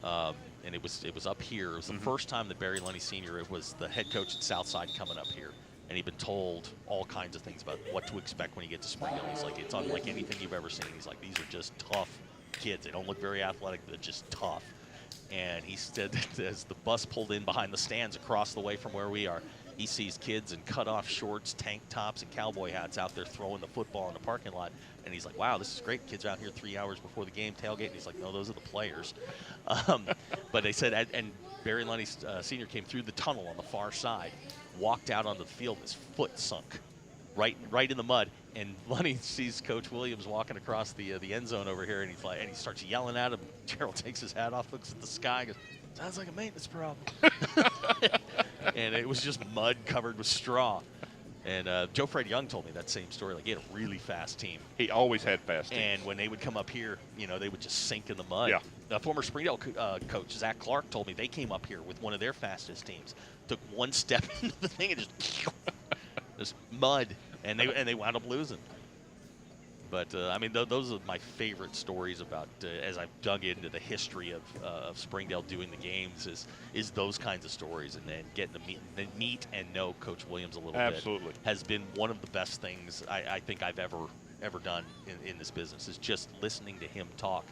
and it was up here. It was the first time that Barry Lunny Sr. was the head coach at Southside coming up here. And he'd been told all kinds of things about what to expect when you get to Springdale. He's like, it's unlike anything you've ever seen. He's like, these are just tough kids. They don't look very athletic. They're just tough. And he said that as the bus pulled in behind the stands across the way from where we are, he sees kids in cut-off shorts, tank tops, and cowboy hats out there throwing the football in the parking lot. And he's like, wow, this is great. Kids out here 3 hours before the game tailgate. And he's like, no, those are the players. But they said, and Barry Lunny Sr. came through the tunnel on the far side, walked out onto the field, and his foot sunk right in the mud. And Lunny sees Coach Williams walking across the end zone over here, and he's like, and he starts yelling at him. Gerald takes his hat off, looks at the sky, goes, sounds like a maintenance problem. And it was just mud covered with straw. And Joe Fred Young told me that same story. Like, he had a really fast team. He always had fast teams. And when they would come up here, you know, they would just sink in the mud. Yeah. The former Springdale coach, Zach Clark, told me they came up here with one of their fastest teams. Took one step into the thing and just mud. And they wound up losing. But, I mean, those are my favorite stories about, as I've dug into the history of Springdale doing the games, is those kinds of stories. And then getting to meet and know Coach Williams a little bit has been one of the best things I think I've ever done in this business, is just listening to him talk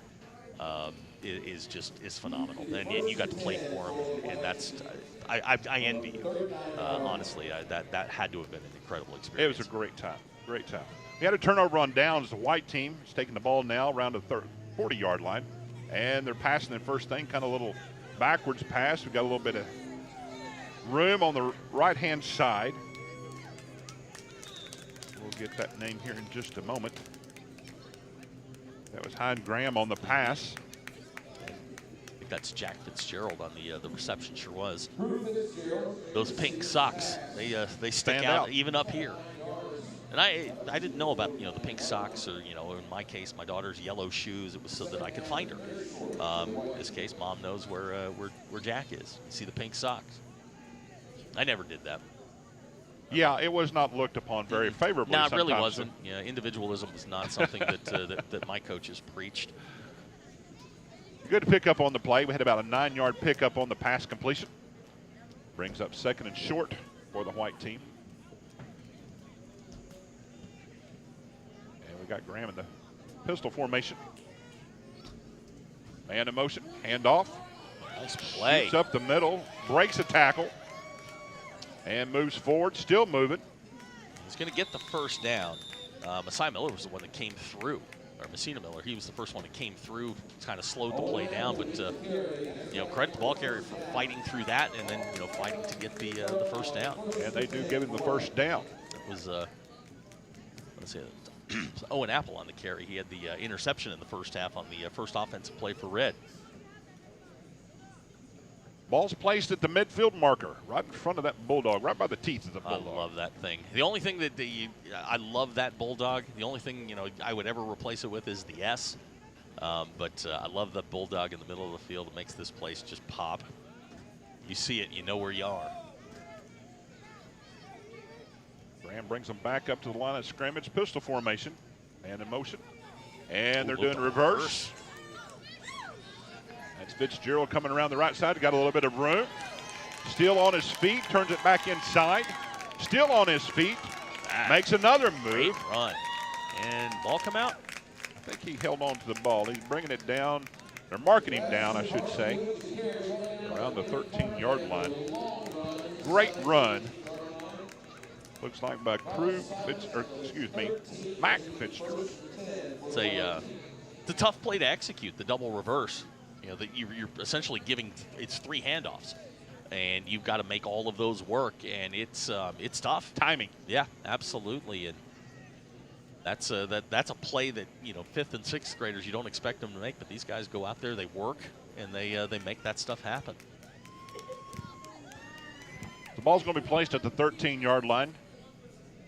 is phenomenal. And you got to play for him, and that's I envy you, honestly. That had to have been an incredible experience. It was a great time, great time. We had a turnover on downs. The white team is taking the ball now around the 40-yard line, and they're passing the first thing, kind of a little backwards pass. We've got a little bit of room on the right-hand side. We'll get that name here in just a moment. That was Hyde Graham on the pass. I think that's Jack Fitzgerald on the reception. Sure was. Those pink socks, they stick out even up here. And I didn't know about, the pink socks, or, in my case, my daughter's yellow shoes. It was so that I could find her. In this case, Mom knows where Jack is. You see the pink socks. I never did that. Yeah, it was not looked upon very favorably. No, it really wasn't. Yeah, individualism was not something that my coaches preached. Good pickup on the play. We had about a 9-yard pickup on the pass completion. Brings up 2nd and short for the white team. And we got Graham in the pistol formation. Man in motion, handoff. Nice play. Shoots up the middle, breaks a tackle, and moves forward, still moving. He's going to get the first down. Messiah Miller was the one that came through, or Messina Miller. He was the first one that came through, kind of slowed the play down. But, credit the ball carrier for fighting through that and then, fighting to get the first down. And they do give him the first down. It was, let's see, Owen Apple on the carry. He had the interception in the first half on the first offensive play for Red. Ball's placed at the midfield marker, right in front of that Bulldog, right by the teeth of the Bulldog. I love that thing. The only thing that I love that Bulldog. The only thing I would ever replace it with is the S. But I love the Bulldog in the middle of the field. It makes this place just pop. You see it, you know where you are. Graham brings them back up to the line of scrimmage, pistol formation, man in motion, and they're doing reverse. That's Fitzgerald coming around the right side. Got a little bit of room. Still on his feet. Turns it back inside. Still on his feet. Makes another move. Great run. And ball come out? I think he held on to the ball. He's bringing it down. They're marking him down, I should say. Around the 13-yard line. Great run. Looks like by Mac Fitzgerald. It's a tough play to execute, the double reverse. That you're essentially giving, it's 3 handoffs, and you've got to make all of those work, and it's tough. Timing. Yeah, absolutely, and that's a play that 5th and 6th graders you don't expect them to make, but these guys go out there, they work, and they make that stuff happen. The ball's going to be placed at the 13-yard line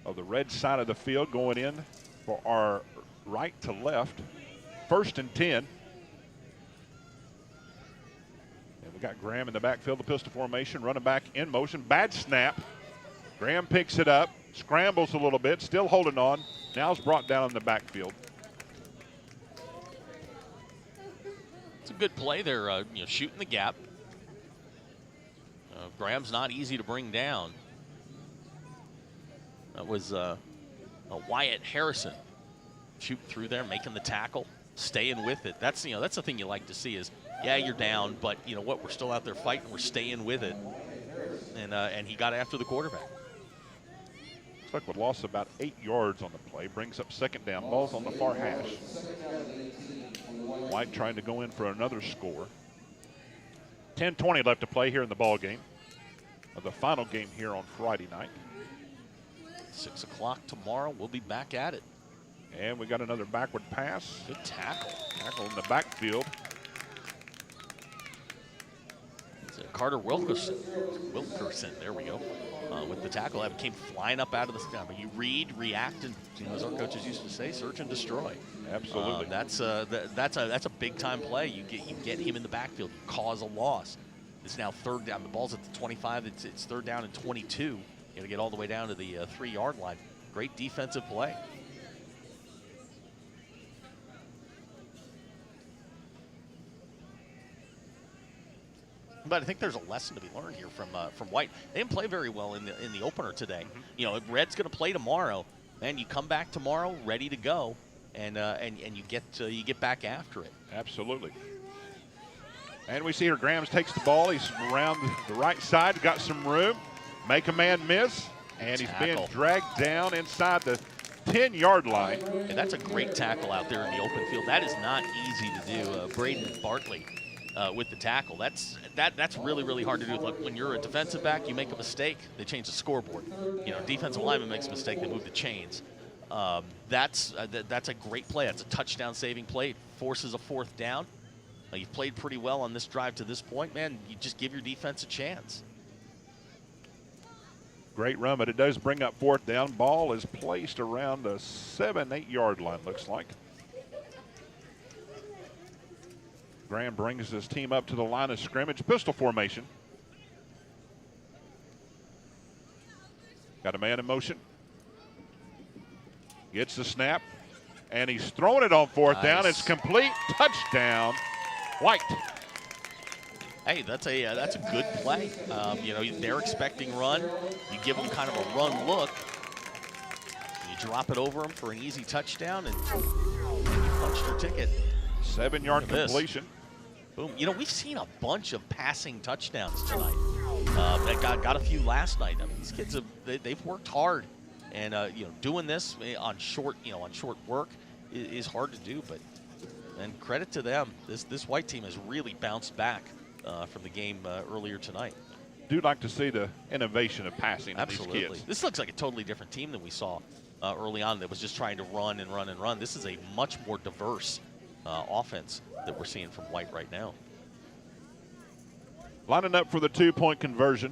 of the red side of the field, going in for our right to left, 1st and 10. We got Graham in the backfield, the pistol formation, running back in motion. Bad snap. Graham picks it up, scrambles a little bit, still holding on. Now it's brought down in the backfield. It's a good play there, shooting the gap. Graham's not easy to bring down. That was Wyatt Harrison shooting through there, making the tackle, staying with it. That's the thing you like to see is yeah, you're down, but you know what? We're still out there fighting. We're staying with it. And he got after the quarterback. Looks like we lost about 8 yards on the play. Brings up second down. Ball's on the far hash. White trying to go in for another score. 10:20 left to play here in the ball game. The final game here on Friday night. 6 o'clock tomorrow. We'll be back at it. And we got another backward pass. Good tackle. Tackle in the backfield. Carter Wilkerson, there we go, with the tackle. That came flying up out of the sky. But you read, react, and as our coaches used to say, search and destroy. Absolutely. That's a big time play. You get him in the backfield, you cause a loss. It's now third down. The ball's at the 25. It's third down and 22. You got to get all the way down to the 3-yard line. Great defensive play. But I think there's a lesson to be learned here from White. They didn't play very well in the opener today. You know, Red's going to play tomorrow, and you come back tomorrow ready to go, and you get back after it. Absolutely. And we see here Grams takes the ball. He's around the right side, got some room, make a man miss, and he's being dragged down inside the 10-yard line. And that's a great tackle out there in the open field. That is not easy to do. Braden Bartley. With the tackle, that's really, really hard to do. Look, when you're a defensive back, you make a mistake, they change the scoreboard. You know, defensive lineman makes a mistake, they move the chains. That's a great play. That's a touchdown-saving play. It forces a 4th down. You've played pretty well on this drive to this point, man. You just give your defense a chance. Great run, but it does bring up 4th down. Ball is placed around the 7-8 yard line, looks like. Graham brings his team up to the line of scrimmage, pistol formation. Got a man in motion. Gets the snap, and he's throwing it on 4th down. It's complete. Touchdown, White. Hey, that's a good play. You know, they're expecting run. You give them kind of a run look. You drop it over them for an easy touchdown, and you punched your ticket. 7-yard completion. Boom. You know, we've seen a bunch of passing touchdowns tonight. Got a few last night. I mean, these kids they've worked hard, and you know, doing this on short work is hard to do. But and credit to them, this White team has really bounced back from the game earlier tonight. Do like to see the innovation of passing in these kids. This looks like a totally different team than we saw early on. That was just trying to run and run and run. This is a much more diverse offense that we're seeing from White right now. Lining up for the 2-point conversion.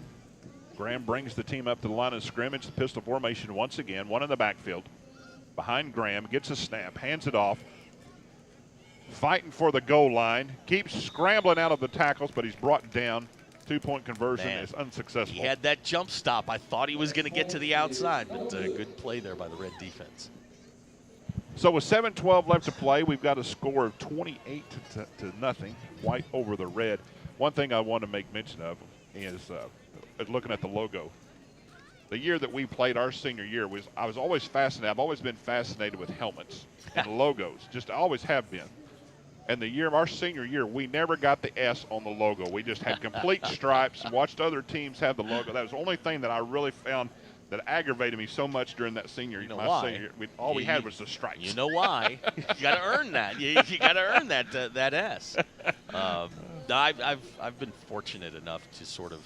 Graham brings the team up to the line of scrimmage. The pistol formation once again. One in the backfield. Behind Graham, gets a snap, hands it off. Fighting for the goal line. Keeps scrambling out of the tackles, but he's brought down. 2-point conversion is unsuccessful. He had that jump stop. I thought he was going to get to the outside, but good play there by the Red defense. So with 7:12 left to play, we've got a score of 28 to nothing. White over the Red. One thing I want to make mention of is looking at the logo. The year that we played our senior year, I was always fascinated. I've always been fascinated with helmets and logos. Just always have been. And the year of our senior year, we never got the S on the logo. We just had complete stripes and watched other teams have the logo. That was the only thing that I really found that aggravated me so much during that senior year. All we had was the stripes. You know why? You got to earn that. You got to earn that S. I've been fortunate enough to sort of,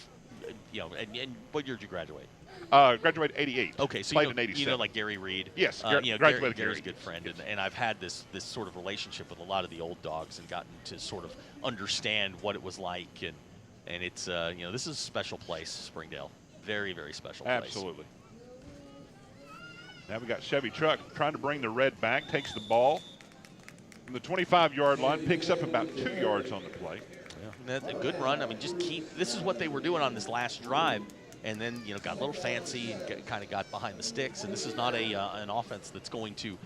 you know. And what year did you graduate? Graduated '88. Okay, so played in '87. You know, like Gary Reed. Yes, you know, Gary's a good friend, and I've had this sort of relationship with a lot of the old dogs and gotten to sort of understand what it was like, and it's you know, this is a special place, Springdale. Very, very special place. Absolutely. Now we got Chevy Truck trying to bring the Red back, takes the ball from the 25-yard line, picks up about 2 yards on the play. Yeah, that's a good run. I mean, just this is what they were doing on this last drive, and then, you know, got a little fancy and kind of got behind the sticks. And this is not an offense that's going to,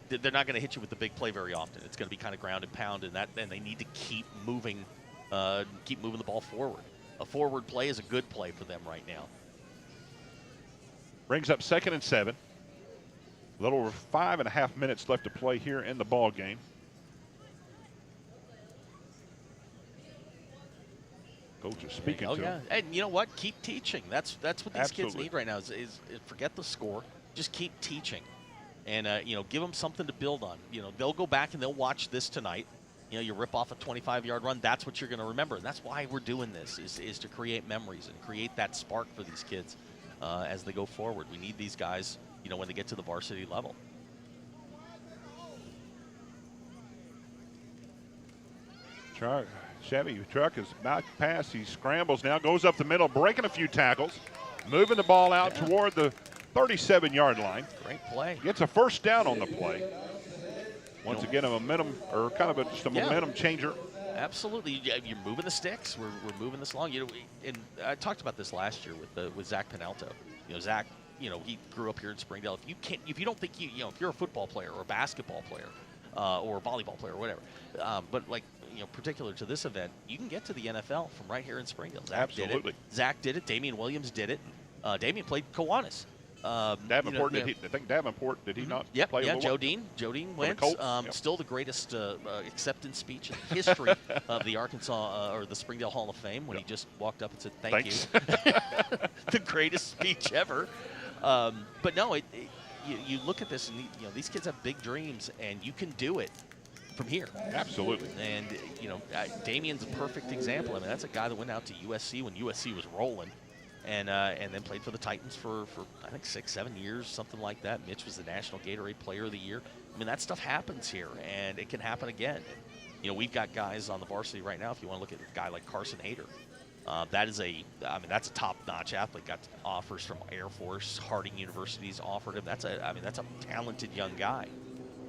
they're not going to hit you with the big play very often. It's going to be kind of ground and pound, and they need to keep moving the ball forward. A forward play is a good play for them right now. Brings up 2nd and 7. A little over 5.5 minutes left to play here in the ball game. coaches speaking Oh to yeah, them. and you know what? Keep teaching. That's what these kids Absolutely. need right now. Is forget the score. Just keep teaching, and give them something to build on. They'll go back and they'll watch this tonight. You rip off a 25-yard run. That's what you're going to remember. And that's why we're doing this is to create memories and create that spark for these kids as they go forward. We need these guys, when they get to the varsity level. Chevy Truck is about to pass. He scrambles now, goes up the middle, breaking a few tackles, moving the ball out toward the 37-yard line. Great play. Gets a first down on the play. Once again, a momentum, or kind of just a momentum changer. Absolutely. You're moving the sticks. We're moving this along. And I talked about this last year with Zach Pinalto. Zach, he grew up here in Springdale. If you don't think if you're a football player or a basketball player or a volleyball player or whatever, but particular to this event, you can get to the NFL from right here in Springdale. Zach Absolutely. did it. Zach did it. Damian Williams did it. Damian played Kiwanis. Davenport, I think Davenport, did he not play a Joe Dean went. Still the greatest acceptance speech in the history of the Arkansas or the Springdale Hall of Fame when he just walked up and said, thank you. The greatest speech ever. But no, you look at this and these kids have big dreams and you can do it from here. Absolutely. And, Damian's a perfect example. I mean, that's a guy that went out to USC when USC was rolling. And then played for the Titans for I think 6-7 years, something like that. Mitch was the National Gatorade Player of the Year. I mean, that stuff happens here, and it can happen again. And, we've got guys on the varsity right now. If you want to look at a guy like Carson Hader, that's a top-notch athlete. Got offers from Air Force, Harding University's offered him. That's a talented young guy.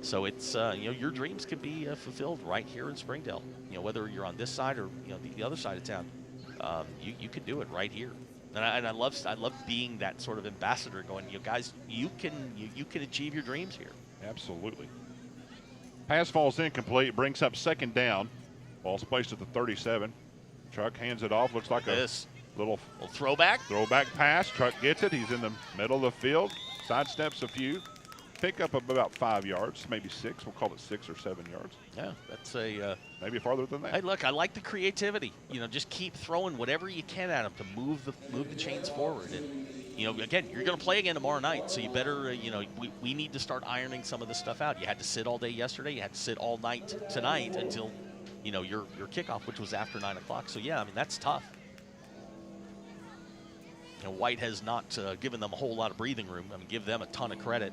So it's your dreams can be fulfilled right here in Springdale. Whether you're on this side or the other side of town, you can do it right here. And I love being that sort of ambassador, going, guys, you can achieve your dreams here. Absolutely. Pass falls incomplete, brings up second down. Ball's placed at the 37. Truck hands it off. Looks like a little throwback. Throwback pass. Truck gets it. He's in the middle of the field. Sidesteps a few. Pick up about 5 yards, maybe 6. We'll call it 6 or 7 yards. Yeah, that's a maybe farther than that. Hey, look, I like the creativity. Just keep throwing whatever you can at them to move the chains forward. And again, you're going to play again tomorrow night, so you better we need to start ironing some of this stuff out. You had to sit all day yesterday. You had to sit all night tonight until your kickoff, which was after 9 o'clock. So yeah, I mean that's tough. White has not given them a whole lot of breathing room. I mean, give them a ton of credit.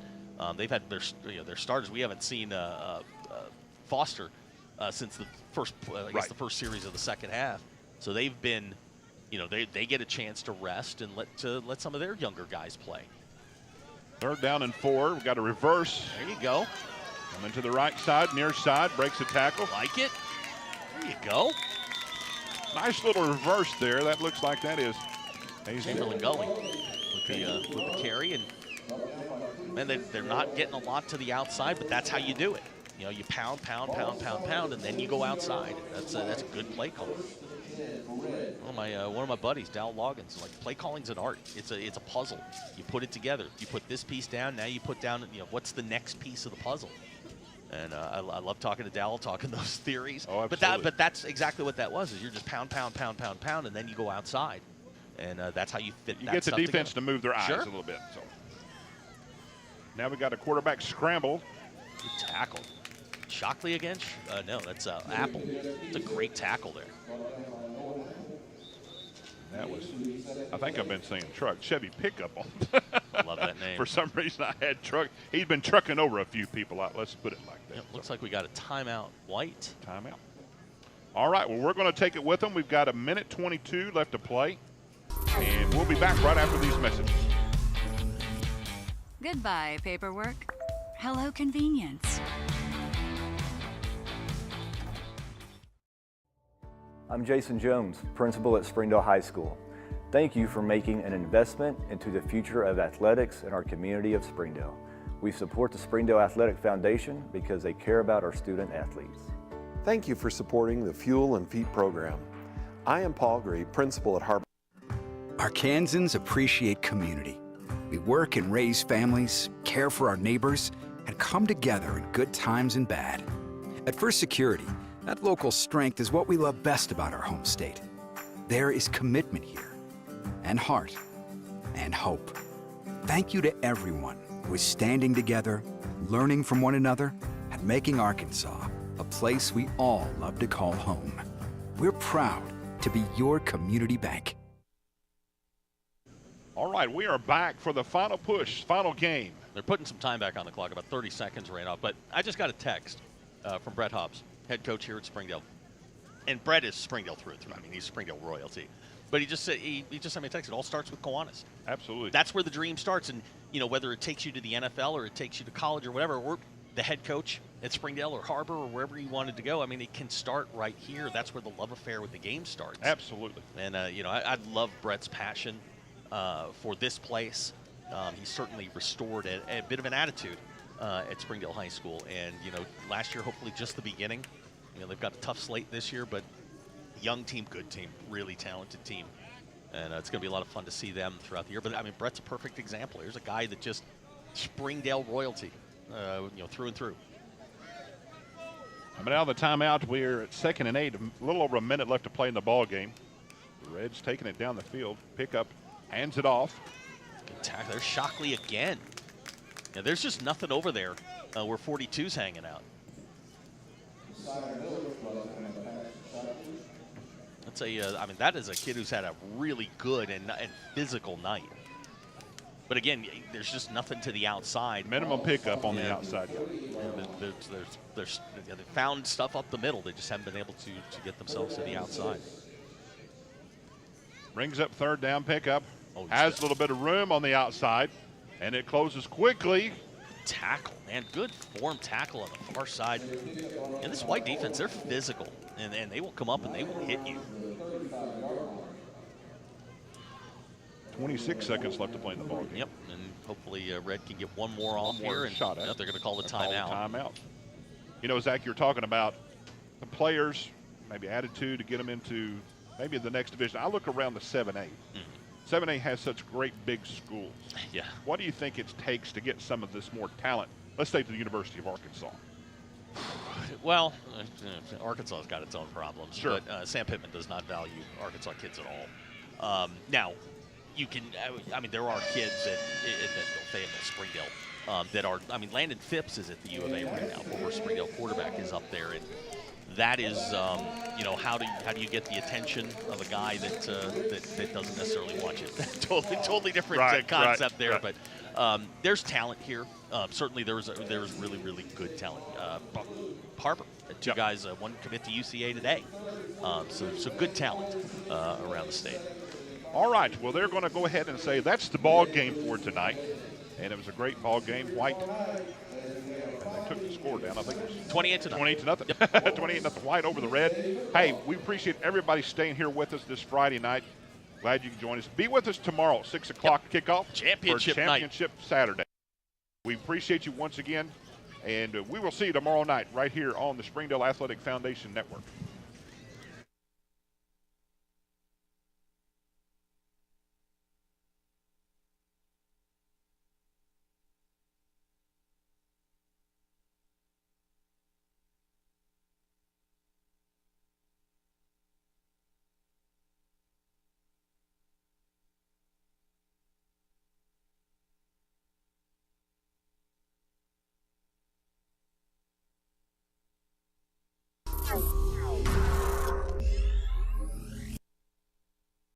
They've had their starters. We haven't seen Foster since the first, the first series of the second half. So they've been, they get a chance to rest and let some of their younger guys play. 3rd down and 4. We've got a reverse. There you go. Coming to the right side, near side, breaks a tackle. Like it. There you go. Nice little reverse there. That looks like that is Chamberlain Gully with the carry. And man, they're not getting a lot to the outside, but that's how you do it. You pound, and then you go outside. That's a good play call. One of my buddies, Dal Loggins, like play calling's an art. It's a puzzle. You put it together. You put this piece down. Now you put down what's the next piece of the puzzle. And I love talking to Dal, talking those theories. Oh, absolutely. But that's exactly what that was. Is you're just pound, and then you go outside, and that's how you fit. You get the defense to move their eyes Sure. a little bit. So now we got a quarterback scramble. Good tackle. Shockley again? No, that's Apple. It's a great tackle there. That was, I think I've been saying truck. Chevy pickup on. I love that name. For some reason, I had truck. He's been trucking over a few people out. Let's put it like that. Looks like we got a timeout. White. Timeout. All right, well, we're going to take it with them. We've got 1:22 left to play. And we'll be back right after these messages. Goodbye, paperwork. Hello, convenience. I'm Jason Jones, principal at Springdale High School. Thank you for making an investment into the future of athletics in our community of Springdale. We support the Springdale Athletic Foundation because they care about our student athletes. Thank you for supporting the Fuel and Feet program. I am Paul Gray, principal at Harbor. Arkansans appreciate community. We work and raise families, care for our neighbors, and come together in good times and bad. At First Security, that local strength is what we love best about our home state. There is commitment here, and heart, and hope. Thank you to everyone who is standing together, learning from one another, and making Arkansas a place we all love to call home. We're proud to be your community bank. All right, we are back for the final push, final game. They're putting some time back on the clock, about 30 seconds right off. But I just got a text from Brett Hobbs, head coach here at Springdale. And Brett is Springdale through and through. I mean, he's Springdale royalty. But he just said he just sent me a text. It all starts with Kiwanis. Absolutely. That's where the dream starts. And, you know, whether it takes you to the NFL or it takes you to college or whatever, or the head coach at Springdale or Harbor or wherever he wanted to go, I mean, it can start right here. That's where the love affair with the game starts. Absolutely. And, you know, I love Brett's passion for this place. He's certainly restored a bit of an attitude at Springdale High School. And, you know, last year, hopefully just the beginning. You know, they've got a tough slate this year, but young team, good team, really talented team. And it's going to be a lot of fun to see them throughout the year. But, I mean, Brett's a perfect example. Here's a guy that just Springdale royalty, you know, through and through. Coming out of the timeout, we're at 2nd and 8, a little over a minute left to play in the ball game. The Reds taking it down the field. Pickup, hands it off. Good tackle. There's Shockley again. Yeah, there's just nothing over there where 42's hanging out. That's I mean, that is a kid who's had a really good and physical night. But again, there's just nothing to the outside. Minimum pickup on the outside. They found stuff up the middle. They just haven't been able to get themselves to the outside. Brings up 3rd down pickup. Has a little bit of room on the outside, and it closes quickly. Tackle, man. Good form tackle on the far side. And this white defense, they're physical, and they will come up and they will hit you. 26 seconds left to play in the ball game. Yep, and hopefully Red can get one more off here. And shot at. They're going to call the timeout. You know, Zach, you're talking about the players, maybe attitude to get them into maybe the next division. I look around the 7A. Mm-hmm. 7A has such great big schools. Yeah. What do you think it takes to get some of this more talent, let's say to the University of Arkansas? Well, Arkansas's got its own problems. Sure. But Sam Pittman does not value Arkansas kids at all. Now, you can, I mean, there are kids at Fayetteville, Springdale, that are, I mean, Landon Phipps is at the U of A right now. Former Springdale quarterback is up there. And that is, you know, how do you get the attention of a guy that doesn't necessarily watch it? totally different concept there. Right. But there's talent here. Certainly, there's really good talent. Harbor, two guys, one commit to UCA today. So good talent around the state. All right. Well, they're going to go ahead and say that's the ball game for tonight, and it was a great ball game. White. They took the score down. I think it was 28 to nothing. 28-0 White over the Red. Hey, we appreciate everybody staying here with us this Friday night. Glad you can join us. Be with us tomorrow, 6 o'clock kickoff. Championship for Championship night. Saturday. We appreciate you once again, and we will see you tomorrow night right here on the Springdale Athletic Foundation Network.